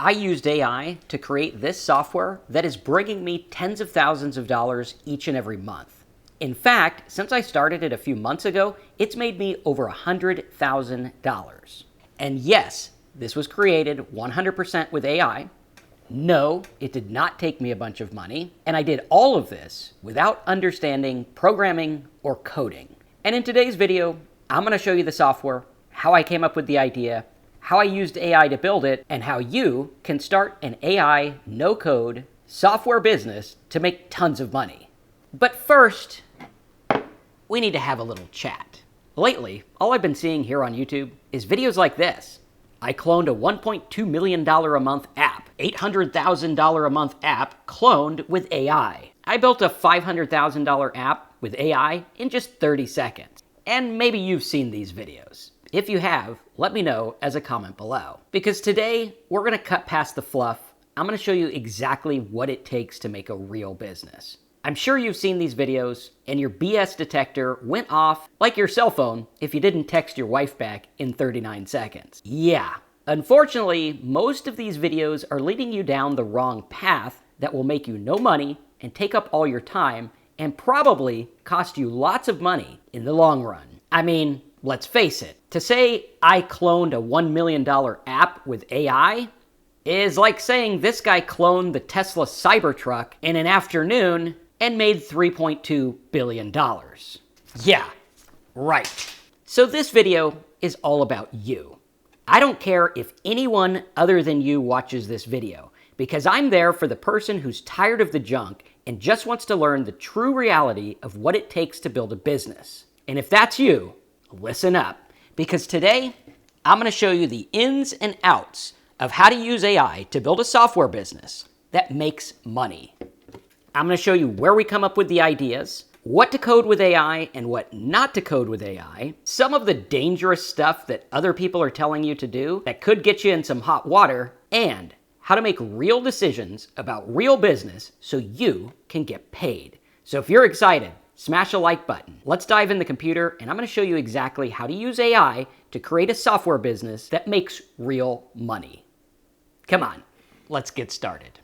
I used AI to create this software that is bringing me tens of thousands of dollars each and every month. In fact, since I started it a few months ago, it's made me over $100,000. And yes, this was created 100% with AI. No, it did not take me a bunch of money. And I did all of this without understanding programming or coding. And in today's video, I'm going to show you the software, how I came up with the idea, how I used AI to build it, and how you can start an AI no-code software business to make tons of money. But first, we need to have a little chat. Lately, all I've been seeing here on YouTube is videos like this. I cloned a $1.2 million a month app, $800,000 a month app cloned with AI. I built a $500,000 app with AI in just 30 seconds. And maybe you've seen these videos. If you have, let me know as a comment below. Because today, we're going to cut past the fluff. I'm going to show you exactly what it takes to make a real business. I'm sure you've seen these videos, and your BS detector went off like your cell phone if you didn't text your wife back in 39 seconds. Yeah, unfortunately, most of these videos are leading you down the wrong path that will make you no money and take up all your time and probably cost you lots of money in the long run. I mean, let's face it, to say I cloned a $1 million app with AI is like saying this guy cloned the Tesla Cybertruck in an afternoon and made $3.2 billion. Yeah, right. So this video is all about you. I don't care if anyone other than you watches this video, because I'm there for the person who's tired of the junk and just wants to learn the true reality of what it takes to build a business. And if that's you, listen up, because today I'm going to show you the ins and outs of how to use AI to build a software business that makes money. I'm going to show you where we come up with the ideas, what to code with AI and what not to code with AI, some of the dangerous stuff that other people are telling you to do that could get you in some hot water, and how to make real decisions about real business so you can get paid. So if you're excited, smash a like button. Let's dive in the computer, and I'm going to show you exactly how to use AI to create a software business that makes real money. Come on, let's get started.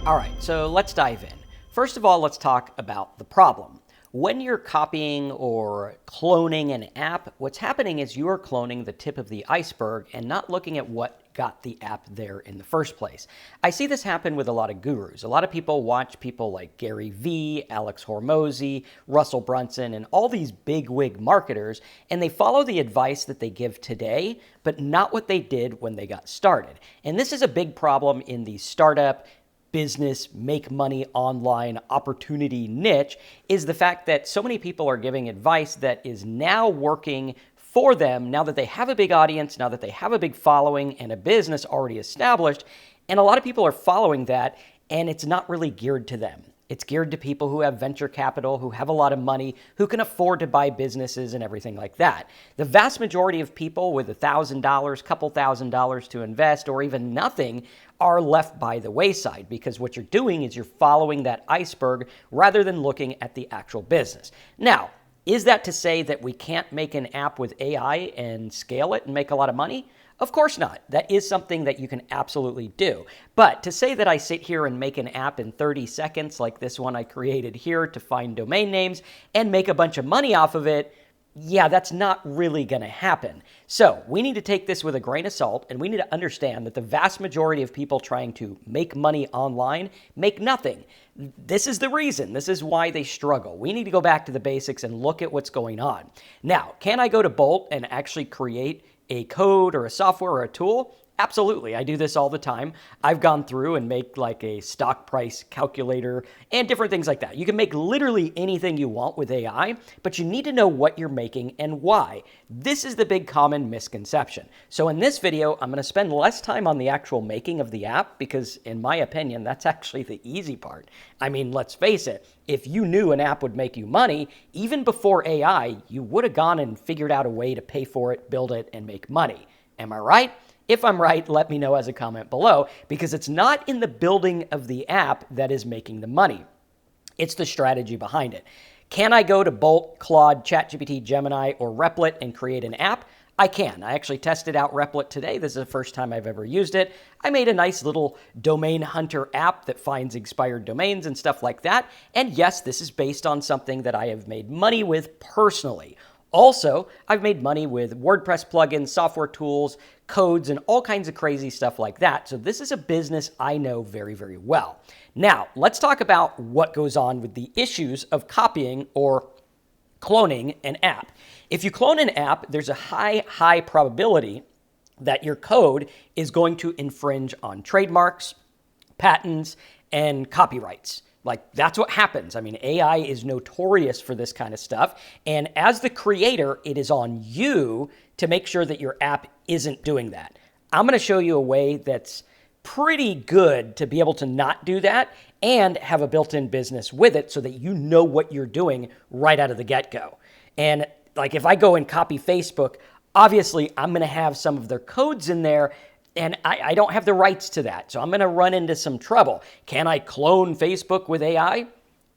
All right, so let's dive in. First of all, let's talk about the problem. When you're copying or cloning an app, what's happening is you're cloning the tip of the iceberg and not looking at what got the app there in the first place. I see this happen with a lot of gurus. A lot of people watch people like Gary Vee, Alex Hormozi, Russell Brunson, and all these bigwig marketers, and they follow the advice that they give today, but not what they did when they got started. And this is a big problem in the startup business, make money online opportunity niche, is the fact that so many people are giving advice that is now working for them now that they have a big audience, now that they have a big following and a business already established. And a lot of people are following that, and it's not really geared to them. It's geared to people who have venture capital, who have a lot of money, who can afford to buy businesses and everything like that. The vast majority of people with $1,000, couple $1,000 to invest, or even nothing, are left by the wayside, because what you're doing is you're following that iceberg rather than looking at the actual business. Now, is that to say that we can't make an app with AI and scale it and make a lot of money? Of course not. That is something that you can absolutely do. But to say that I sit here and make an app in 30 seconds like this one I created here to find domain names and make a bunch of money off of it, yeah, that's not really going to happen. So we need to take this with a grain of salt, and we need to understand that the vast majority of people trying to make money online make nothing. This is the reason. This is why they struggle. We need to go back to the basics and look at what's going on. Now, can I go to Bolt and actually create a code or a software or a tool? Absolutely. I do this all the time. I've gone through and make like a stock price calculator and different things like that. You can make literally anything you want with AI, but you need to know what you're making and why. This is the big common misconception. So in this video, I'm going to spend less time on the actual making of the app because, in my opinion, that's actually the easy part. I mean, let's face it, if you knew an app would make you money, even before AI, you would have gone and figured out a way to pay for it, build it, and make money. Am I right? If I'm right, let me know as a comment below, because it's not in the building of the app that is making the money. It's the strategy behind it. Can I go to Bolt, Claude, ChatGPT, Gemini, or Replit and create an app? I can. I actually tested out Replit today. This is the first time I've ever used it. I made a nice little domain hunter app that finds expired domains and stuff like that. And yes, this is based on something that I have made money with personally. Also, I've made money with WordPress plugins, software tools, codes, and all kinds of crazy stuff like that. So this is a business I know very, very well. Now, let's talk about what goes on with the issues of copying or cloning an app. If you clone an app, there's a high probability that your code is going to infringe on trademarks, patents, and copyrights. Like, that's what happens. I mean, AI is notorious for this kind of stuff. And as the creator, it is on you to make sure that your app isn't doing that. I'm going to show you a way that's pretty good to be able to not do that and have a built-in business with it so that you know what you're doing right out of the get-go. And like, if I go and copy Facebook, obviously I'm going to have some of their codes in there, and I don't have the rights to that. So I'm going to run into some trouble. Can I clone Facebook with AI?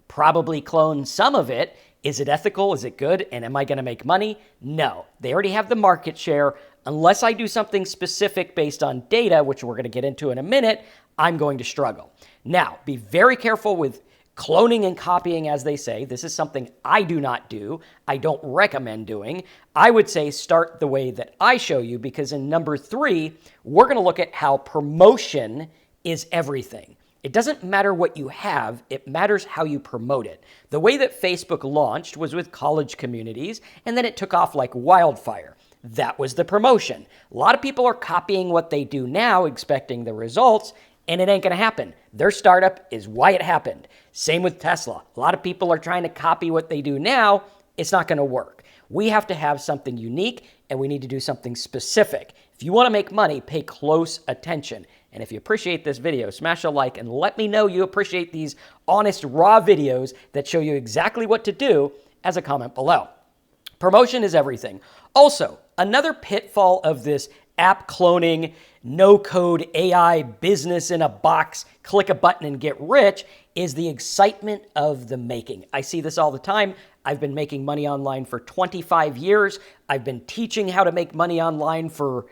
Probably clone some of it. Is it ethical? Is it good? And am I going to make money? No. They already have the market share. Unless I do something specific based on data, which we're going to get into in a minute, I'm going to struggle. Now, be very careful with cloning and copying, as they say. This is something I do not do. I don't recommend doing. I would say start the way that I show you, because in number 3, we're going to look at how promotion is everything. It doesn't matter what you have, it matters how you promote it. The way that Facebook launched was with college communities, and then it took off like wildfire. That was the promotion. A lot of people are copying what they do now, expecting the results, and it ain't going to happen. Their startup is why it happened. Same with Tesla. A lot of people are trying to copy what they do now. It's not going to work. We have to have something unique, and we need to do something specific. If you want to make money, pay close attention. And if you appreciate this video, smash a like and let me know you appreciate these honest, raw videos that show you exactly what to do as a comment below. Promotion is everything. Also, another pitfall of this app cloning, no-code AI business in a box, click a button and get rich, is the excitement of the making. I see this all the time. I've been making money online for 25 years. I've been teaching how to make money online for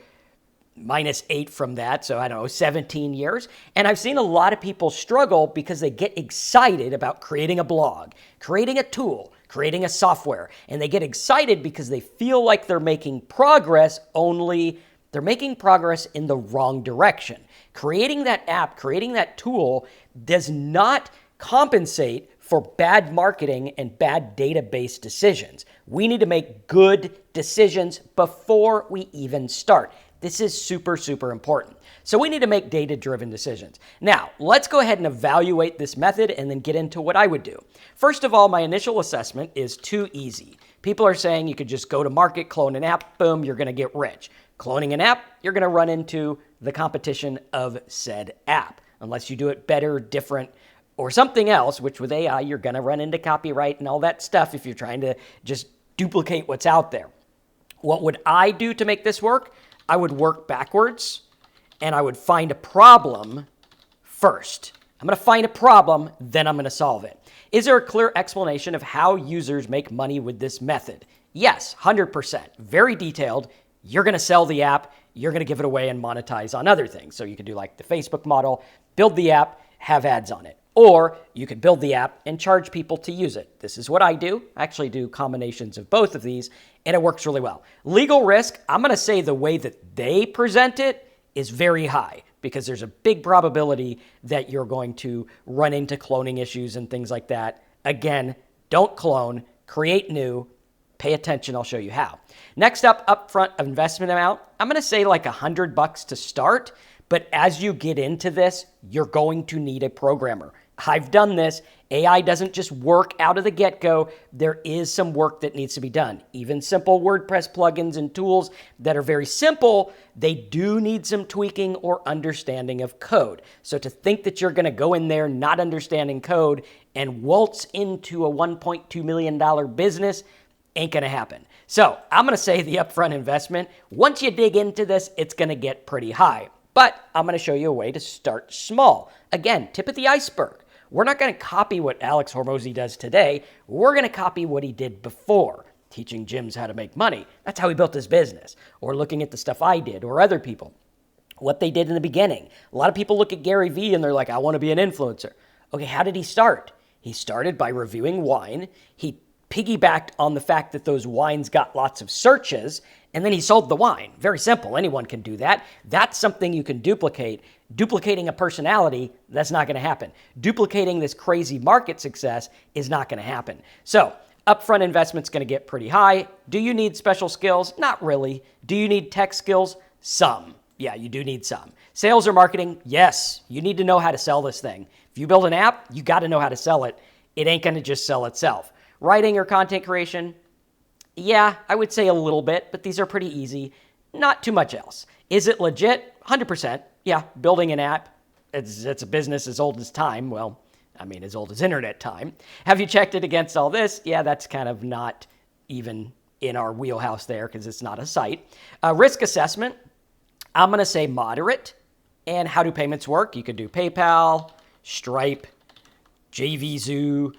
-8 from that, so I don't know, 17 years. And I've seen a lot of people struggle because they get excited about creating a blog, creating a tool, creating a software, and they get excited because they feel like they're making progress, only they're making progress in the wrong direction. Creating that app, creating that tool does not compensate for bad marketing and bad database decisions. We need to make good decisions before we even start. This is super, super important. So we need to make data-driven decisions. Now, let's go ahead and evaluate this method and then get into what I would do. First of all, my initial assessment is too easy. People are saying you could just go to market, clone an app, boom, you're going to get rich. Cloning an app, you're going to run into the competition of said app. Unless you do it better, different, or something else, which with AI, you're going to run into copyright and all that stuff if you're trying to just duplicate what's out there. What would I do to make this work? I would work backwards, and I would find a problem first. I'm going to find a problem, then I'm going to solve it. Is there a clear explanation of how users make money with this method? Yes, 100%. Very detailed. You're going to sell the app. You're going to give it away and monetize on other things. So you could do like the Facebook model, build the app, have ads on it. Or you could build the app and charge people to use it. This is what I do. I actually do combinations of both of these, and it works really well. Legal risk, I'm going to say the way that they present it is very high because there's a big probability that you're going to run into cloning issues and things like that. Again, don't clone, create new, pay attention, I'll show you how. Next up, upfront investment amount. I'm going to say like $100 to start, but as you get into this, you're going to need a programmer. I've done this. AI doesn't just work out of the get-go. There is some work that needs to be done. Even simple WordPress plugins and tools that are very simple, they do need some tweaking or understanding of code. So to think that you're going to go in there not understanding code and waltz into a $1.2 million business ain't going to happen. So I'm going to say the upfront investment, once you dig into this, it's going to get pretty high. But I'm going to show you a way to start small. Again, tip of the iceberg. We're not going to copy what Alex Hormozi does today. We're going to copy what he did before, teaching gyms how to make money. That's how he built his business. Or looking at the stuff I did or other people, what they did in the beginning. A lot of people look at Gary Vee and they're like, I want to be an influencer. Okay, how did he start? He started by reviewing wine. He piggybacked on the fact that those wines got lots of searches, and then he sold the wine. Very simple. Anyone can do that. That's something you can duplicate. Duplicating a personality, that's not going to happen. Duplicating this crazy market success is not going to happen. So upfront investment's going to get pretty high. Do you need special skills? Not really. Do you need tech skills? Some. Yeah, you do need some. Sales or marketing? Yes. You need to know how to sell this thing. If you build an app, you got to know how to sell it. It ain't going to just sell itself. Writing or content creation? Yeah, I would say a little bit, but these are pretty easy. Not too much else. Is it legit? 100%. Yeah, building an app, it's a business as old as time. Well, I mean, as old as internet time. Have you checked it against all this? Yeah, that's kind of not even in our wheelhouse there because it's not a site. Risk assessment, I'm going to say moderate. And how do payments work? You could do PayPal, Stripe, JVZoo,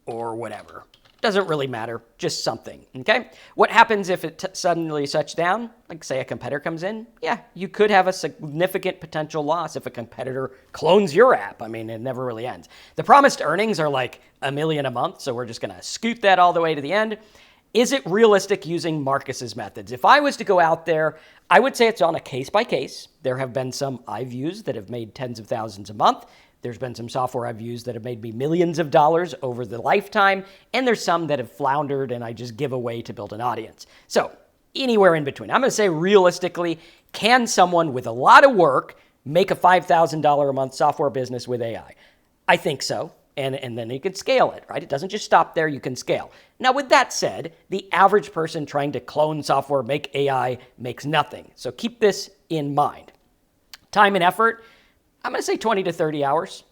or whatever. Doesn't really matter, just something, okay? What happens if it suddenly shuts down? Like say a competitor comes in? Yeah, you could have a significant potential loss if a competitor clones your app. I mean, it never really ends. The promised earnings are like $1 million a month, so we're just gonna scoot that all the way to the end. Is it realistic using Marcus's methods? If I was to go out there, I would say it's on a case by case. There have been some I've used that have made tens of thousands a month. There's been some software I've used that have made me millions of dollars over the lifetime, and there's some that have floundered and I just give away to build an audience. So anywhere in between. I'm going to say realistically, can someone with a lot of work make a $5,000 a month software business with AI? I think so. And then you can scale it, right? It doesn't just stop there, you can scale. Now, with that said, the average person trying to clone software, make AI, makes nothing. So keep this in mind. Time and effort, I'm going to say 20 to 30 hours,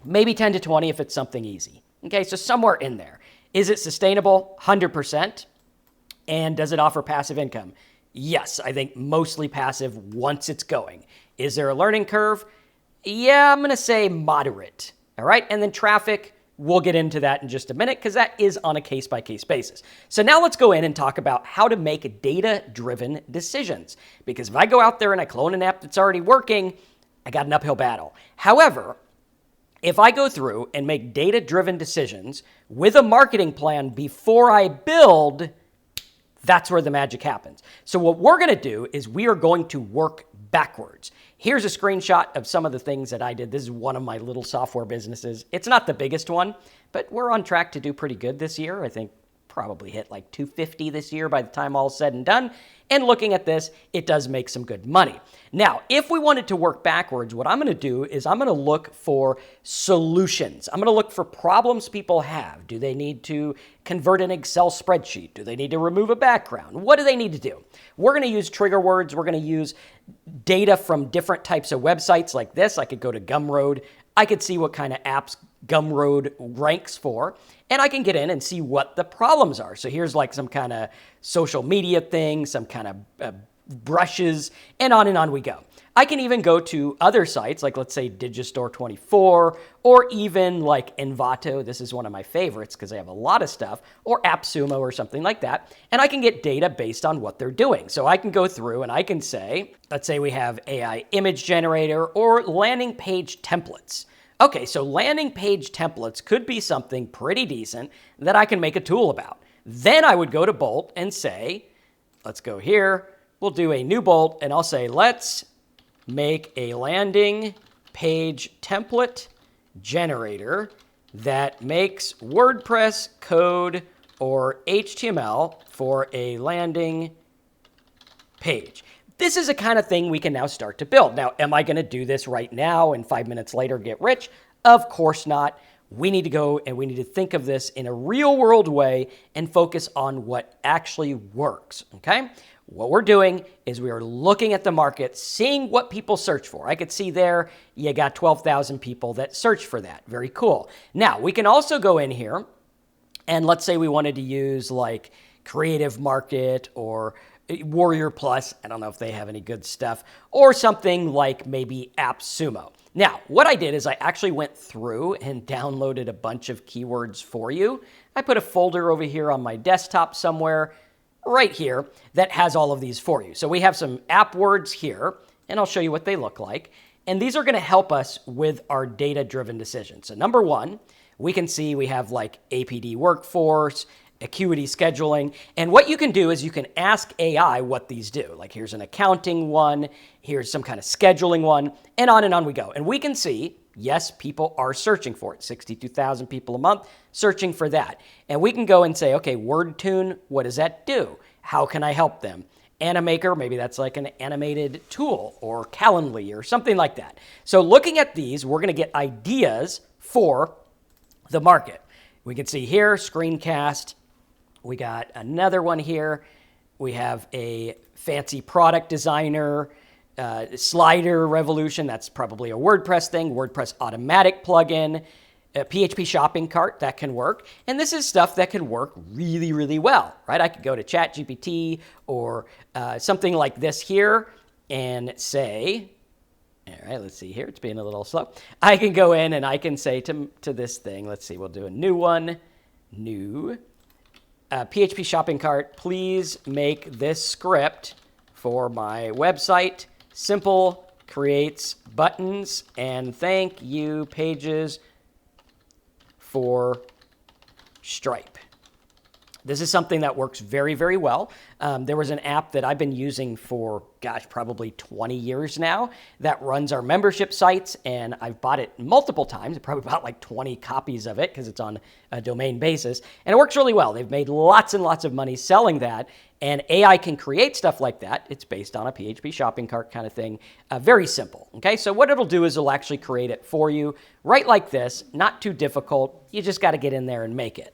maybe 10 to 20 if it's something easy. Okay, so somewhere in there. Is it sustainable? 100%. And does it offer passive income? Yes, I think mostly passive once it's going. Is there a learning curve? Yeah, I'm going to say moderate. All right, and then traffic, we'll get into that in just a minute because that is on a case-by-case basis. So now let's go in and talk about how to make data-driven decisions. Because if I go out there and I clone an app that's already working, I got an uphill battle. However, if I go through and make data-driven decisions with a marketing plan before I build, that's where the magic happens. So what we're going to do is we are going to work backwards. Here's a screenshot of some of the things that I did. This is one of my little software businesses. It's not the biggest one, but we're on track to do pretty good this year. I think probably hit like 250 this year by the time all is said and done. And looking at this, it does make some good money. Now, if we wanted to work backwards, what I'm going to do is I'm going to look for solutions. I'm going to look for problems people have. Do they need to convert an Excel spreadsheet? Do they need to remove a background? What do they need to do? We're going to use trigger words. We're going to use data from different types of websites like this. I could go to Gumroad. I could see what kind of apps Gumroad ranks for, and I can get in and see what the problems are. So here's like some kind of social media thing, some kind of brushes, and on we go. I can even go to other sites, like let's say Digistore24, or even like Envato. This is one of my favorites because they have a lot of stuff, or AppSumo or something like that. And I can get data based on what they're doing. So I can go through and I can say, let's say we have AI image generator or landing page templates. Okay, so landing page templates could be something pretty decent that I can make a tool about. Then I would go to Bolt and say, let's go here. We'll do a new Bolt and I'll say, let's make a landing page template generator that makes WordPress code or HTML for a landing page. This is a kind of thing we can now start to build. Now, am I going to do this right now and 5 minutes later get rich? Of course not. We need to go and we need to think of this in a real world way and focus on what actually works, okay? What we're doing is we are looking at the market, seeing what people search for. I could see there you got 12,000 people that search for that. Very cool. Now, we can also go in here and let's say we wanted to use like Creative Market or Warrior Plus. I don't know if they have any good stuff, or something like maybe AppSumo. Now, what I did is I actually went through and downloaded a bunch of keywords for you. I put a folder over here on my desktop somewhere, right here, that has all of these for you. So we have some Appwords here, and I'll show you what they look like. And these are going to help us with our data-driven decisions. So number one, we can see we have like APD workforce, acuity scheduling. And what you can do is you can ask AI what these do. Like here's an accounting one, here's some kind of scheduling one, and on we go. And we can see, yes, people are searching for it. 62,000 people a month searching for that. And we can go and say, okay, WordTune, what does that do? How can I help them? Animaker, maybe that's like an animated tool, or Calendly or something like that. So looking at these, we're going to get ideas for the market. We can see here, screencast. We got another one here. We have a fancy product designer, slider revolution. That's probably a WordPress thing. WordPress automatic plugin, a PHP shopping cart that can work. And this is stuff that can work really, really well, right? I could go to ChatGPT or something like this here and say, all right, let's see here. It's being a little slow. I can go in and I can say to this thing, let's see, we'll do a new one, new PHP shopping cart. Please make this script for my website. Simple, creates buttons and thank you pages for Stripe. This is something that works very, very well. There was an app that I've been using for, gosh, probably 20 years now that runs our membership sites, and I've bought it multiple times. I probably bought like 20 copies of it because it's on a domain basis, and it works really well. They've made lots and lots of money selling that, and AI can create stuff like that. It's based on a PHP shopping cart kind of thing. Very simple, okay? So what it'll do is it'll actually create it for you right like this, not too difficult. You just got to get in there and make it.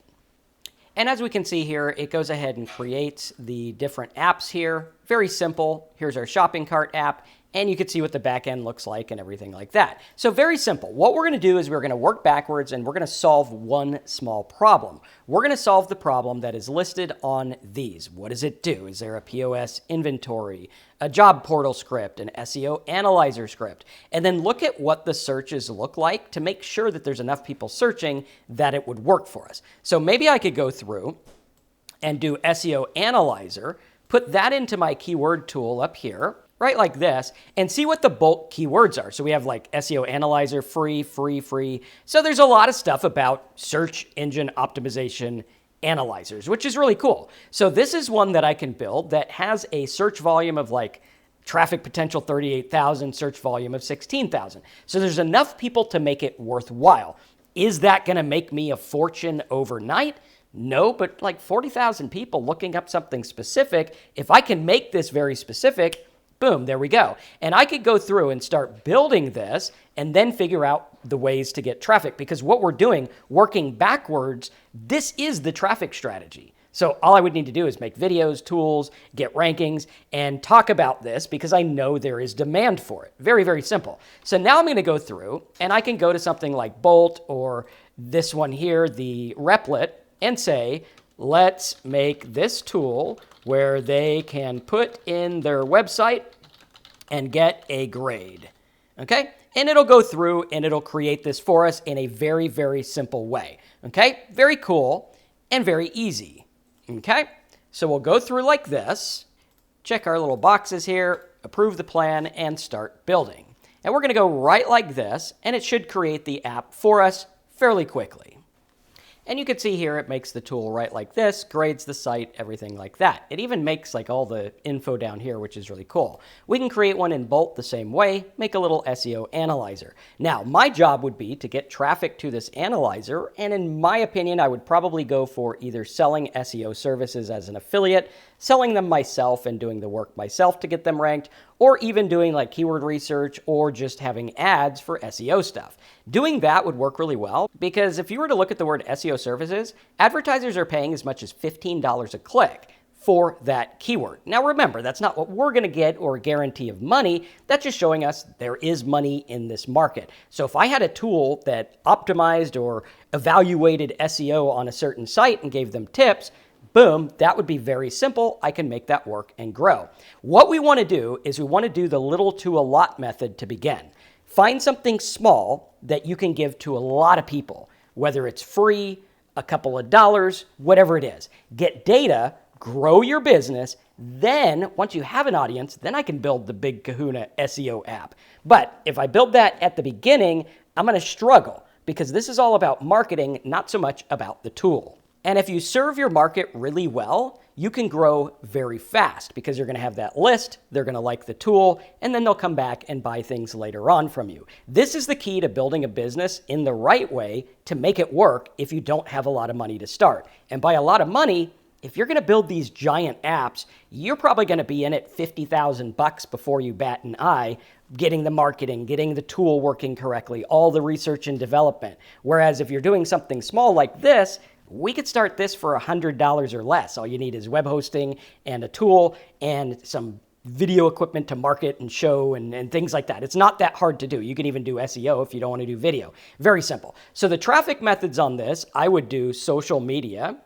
And as we can see here, it goes ahead and creates the different apps here. Very simple. Here's our shopping cart app, and you can see what the back end looks like and everything like that. So very simple. What we're going to do is we're going to work backwards, and we're going to solve one small problem. We're going to solve the problem that is listed on these. What does it do? Is there a POS inventory, a job portal script, an SEO analyzer script? And then look at what the searches look like to make sure that there's enough people searching that it would work for us. So maybe I could go through and do SEO analyzer, put that into my keyword tool up here, right like this, and see what the bulk keywords are. So we have like SEO analyzer, free. So there's a lot of stuff about search engine optimization analyzers, which is really cool. So this is one that I can build that has a search volume of like traffic potential 38,000, search volume of 16,000. So there's enough people to make it worthwhile. Is that going to make me a fortune overnight? No, but like 40,000 people looking up something specific, if I can make this very specific, boom, there we go. And I could go through and start building this and then figure out the ways to get traffic, because what we're doing, working backwards, this is the traffic strategy. So all I would need to do is make videos, tools, get rankings, and talk about this because I know there is demand for it. Very, very simple. So now I'm going to go through and I can go to something like Bolt or this one here, the Replit, and say, let's make this tool where they can put in their website and get a grade, okay? And it'll go through and it'll create this for us in a very, very simple way, okay? Very cool and very easy, okay? So we'll go through like this, check our little boxes here, approve the plan, and start building. And we're gonna go right like this, and it should create the app for us fairly quickly. And you can see here, it makes the tool right like this, grades the site, everything like that. It even makes like all the info down here, which is really cool. We can create one in Bolt the same way, make a little SEO analyzer. Now, my job would be to get traffic to this analyzer, and in my opinion, I would probably go for either selling SEO services as an affiliate, selling them myself and doing the work myself to get them ranked, or even doing like keyword research or just having ads for SEO stuff. Doing that would work really well because if you were to look at the word SEO services, advertisers are paying as much as $15 a click for that keyword. Now remember, that's not what we're going to get or a guarantee of money. That's just showing us there is money in this market. So if I had a tool that optimized or evaluated SEO on a certain site and gave them tips, Boom, that would be very simple. I can make that work and grow. What we want to do is we want to do the little to a lot method to begin. Find something small that you can give to a lot of people, whether it's free, a couple of dollars, whatever it is. Get data, grow your business. Then once you have an audience, then I can build the big kahuna SEO app. But if I build that at the beginning, I'm going to struggle because this is all about marketing, not so much about the tool. And if you serve your market really well, you can grow very fast because you're going to have that list, they're going to like the tool, and then they'll come back and buy things later on from you. This is the key to building a business in the right way to make it work if you don't have a lot of money to start. And by a lot of money, if you're going to build these giant apps, you're probably going to be in it $50,000 before you bat an eye, getting the marketing, getting the tool working correctly, all the research and development. Whereas if you're doing something small like this, we could start this for $100 or less. All you need is web hosting and a tool and some video equipment to market and show and things like that. It's not that hard to do. You can even do SEO if you don't want to do video. Very simple. So the traffic methods on this, I would do social media,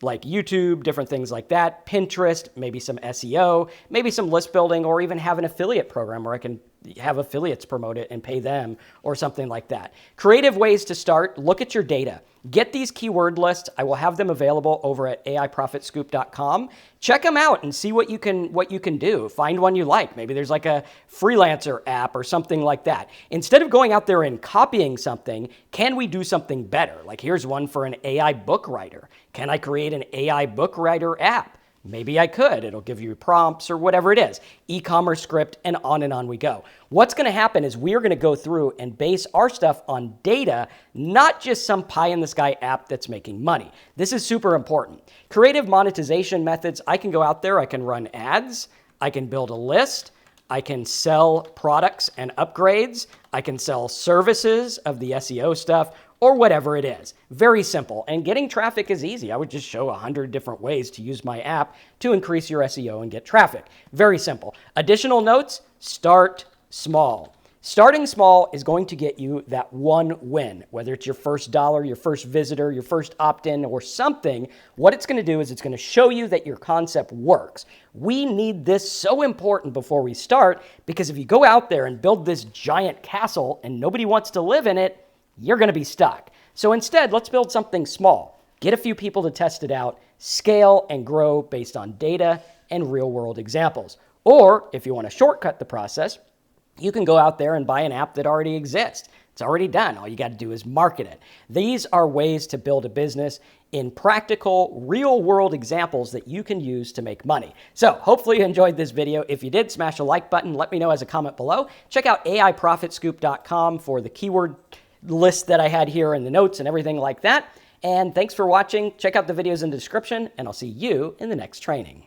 like YouTube, different things like that, Pinterest, maybe some SEO, maybe some list building, or even have an affiliate program where I can have affiliates promote it and pay them or something like that. Creative ways to start, look at your data. Get these keyword lists. I will have them available over at AIProfitScoop.com. Check them out and see what you can do. Find one you like. Maybe there's like a freelancer app or something like that. Instead of going out there and copying something, can we do something better? Like here's one for an AI book writer. Can I create an AI book writer app? Maybe I could. It'll give you prompts or whatever it is. E-commerce script, and on we go. What's going to happen is we are going to go through and base our stuff on data, not just some pie-in-the-sky app that's making money. This is super important. Creative monetization methods, I can go out there, I can run ads, I can build a list, I can sell products and upgrades, I can sell services of the SEO stuff, or whatever it is. Very simple. And getting traffic is easy. I would just show 100 different ways to use my app to increase your SEO and get traffic. Very simple. Additional notes, start small. Starting small is going to get you that one win, whether it's your first dollar, your first visitor, your first opt-in, or something. What it's going to do is it's going to show you that your concept works. We need this so important before we start, because if you go out there and build this giant castle and nobody wants to live in it, you're going to be stuck. So instead, let's build something small. Get a few people to test it out, scale and grow based on data and real-world examples. Or if you want to shortcut the process, you can go out there and buy an app that already exists. It's already done. All you got to do is market it. These are ways to build a business in practical, real-world examples that you can use to make money. So hopefully you enjoyed this video. If you did, smash a like button. Let me know as a comment below. Check out AIProfitScoop.com for the keyword list that I had here in the notes and everything like that. And thanks for watching. Check out the videos in the description, and I'll see you in the next training.